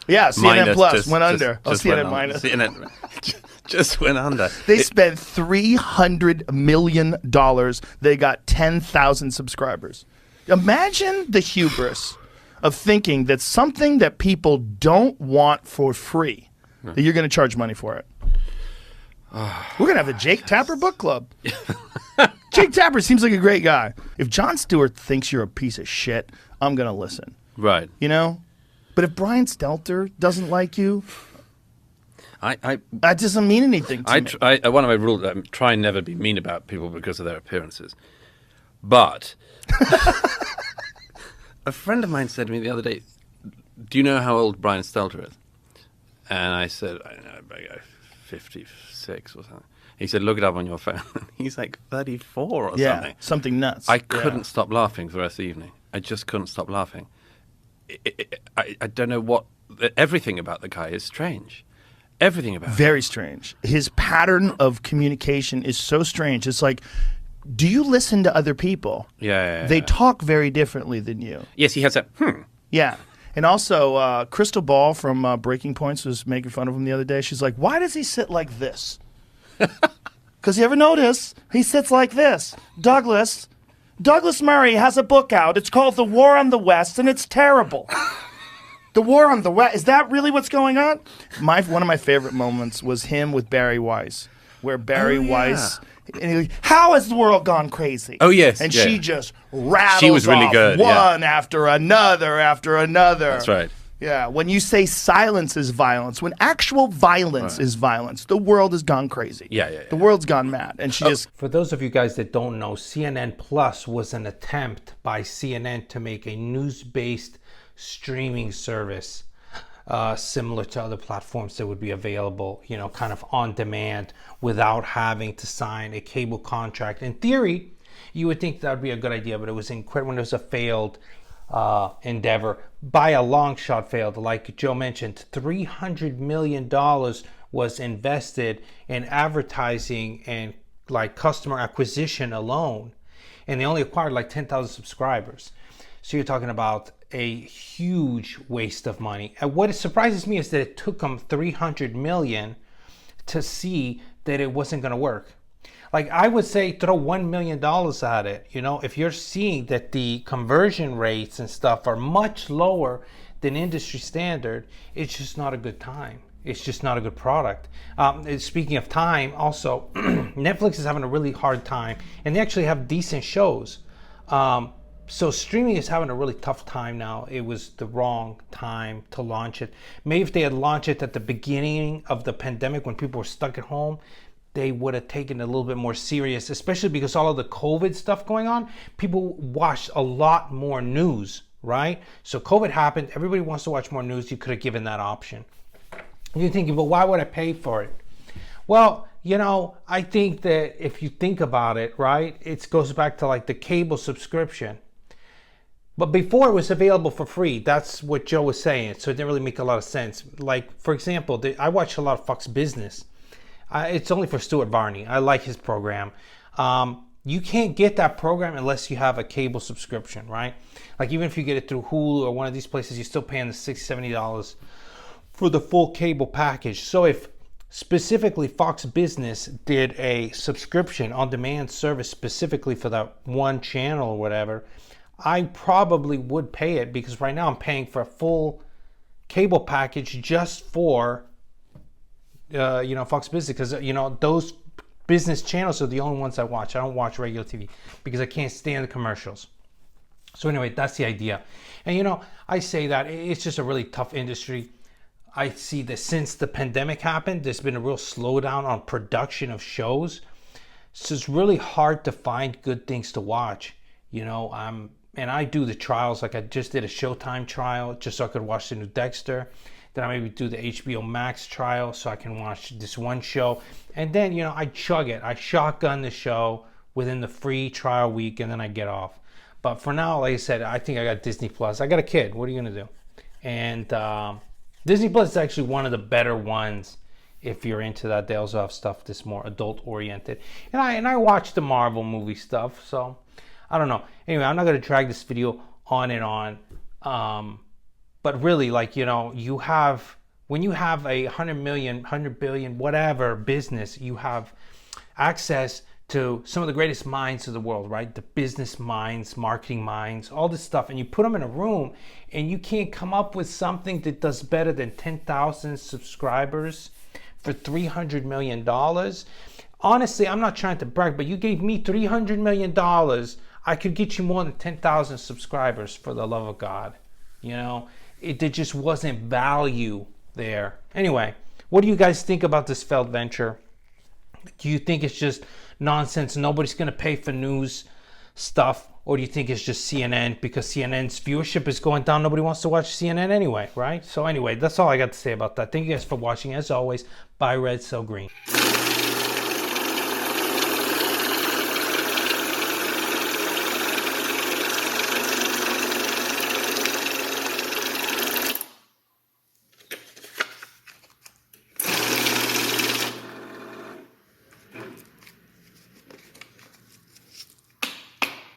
Yeah, CNN minus Plus went under. Just CNN minus. CNN just went under. They spent $300 million. They got 10,000 subscribers. Imagine the hubris of thinking that something that people don't want for free, that you're going to charge money for it. We're going to have a Jake Tapper book club. Jake Tapper seems like a great guy. If Jon Stewart thinks you're a piece of shit, I'm going to listen. Right. You know? But if Brian Stelter doesn't like you, that doesn't mean anything to me. One of my rules, I try and never be mean about people because of their appearances. But a friend of mine said to me the other day, do you know how old Brian Stelter is? And I said, I don't know, about 56 or something. He said, look it up on your phone. He's like 34 or something. Something nuts. I couldn't stop laughing for the rest of the evening. I just couldn't stop laughing. I don't know what... Everything about the guy is strange. Everything about Very strange. His pattern of communication is so strange. It's like, do you listen to other people? Yeah. They talk very differently than you. Yes, he has that, Yeah. And also, Crystal Ball from Breaking Points was making fun of him the other day. She's like, why does he sit like this? Because you ever notice, he sits like this. Douglas Murray has a book out. It's called The War on the West, and it's terrible. The War on the West. Is that really what's going on? One of my favorite moments was him with Barry Weiss, where Barry Weiss... And he, how has the world gone crazy? Oh, yes. And she just rattles She was really off good, one after another after another. That's right. Yeah, when you say silence is violence, when actual violence is violence, the world has gone crazy. Yeah. The world's gone mad. And she just... For those of you guys that don't know, CNN Plus was an attempt by CNN to make a news-based streaming service similar to other platforms that would be available, kind of on demand without having to sign a cable contract. In theory, you would think that would be a good idea, but it was incredible when it was a failed endeavor. By a long shot failed. Like Joe mentioned, $300 million was invested in advertising and like customer acquisition alone. And they only acquired like 10,000 subscribers. So you're talking about a huge waste of money. And what surprises me is that it took them $300 million to see that it wasn't going to work. Like I would say throw $1 million at it. If you're seeing that the conversion rates and stuff are much lower than industry standard, it's just not a good time. It's just not a good product. Speaking of time, also, Netflix is having a really hard time, and they actually have decent shows. So streaming is having a really tough time now. It was the wrong time to launch it. Maybe if they had launched it at the beginning of the pandemic when people were stuck at home, they would have taken it a little bit more serious, especially because all of the COVID stuff going on, people watched a lot more news, right? So COVID happened, everybody wants to watch more news, you could have given that option. You're thinking, but why would I pay for it? Well, I think that if you think about it, right, it goes back to like the cable subscription. But before it was available for free. That's what Joe was saying. So it didn't really make a lot of sense. Like, for example, I watch a lot of Fox Business. It's only for Stuart Varney. I like his program. You can't get that program unless you have a cable subscription, right? Like even if you get it through Hulu or one of these places, you're still paying the $60, $70 for the full cable package. So if specifically Fox Business did a subscription on-demand service specifically for that one channel or whatever, I probably would pay it because right now I'm paying for a full cable package just for Fox Business because those business channels are the only ones I watch. I don't watch regular TV because I can't stand the commercials. So anyway, that's the idea. And I say that it's just a really tough industry. I see that since the pandemic happened, there's been a real slowdown on production of shows. So it's really hard to find good things to watch. And I do the trials, like I just did a Showtime trial just so I could watch the new Dexter. Then I maybe do the HBO Max trial so I can watch this one show. And then, I chug it. I shotgun the show within the free trial week and then I get off. But for now, like I said, I think I got Disney Plus. I got a kid. What are you going to do? And Disney Plus is actually one of the better ones if you're into that. They also have stuff that's more adult oriented. And I watch the Marvel movie stuff, so I don't know. Anyway, I'm not going to drag this video on and on. But really, like, you know, when you have a 100 million, 100 billion, whatever business, you have access to some of the greatest minds of the world, right? The business minds, marketing minds, all this stuff. And you put them in a room and you can't come up with something that does better than 10,000 subscribers for $300 million. Honestly, I'm not trying to brag, but you gave me $300 million. I could get you more than 10,000 subscribers, for the love of God. You know, there just wasn't value there. Anyway, what do you guys think about this failed venture? Do you think it's just nonsense, nobody's going to pay for news stuff? Or do you think it's just CNN because CNN's viewership is going down? Nobody wants to watch CNN anyway, right? So anyway, that's all I got to say about that. Thank you guys for watching. As always, buy red, sell green.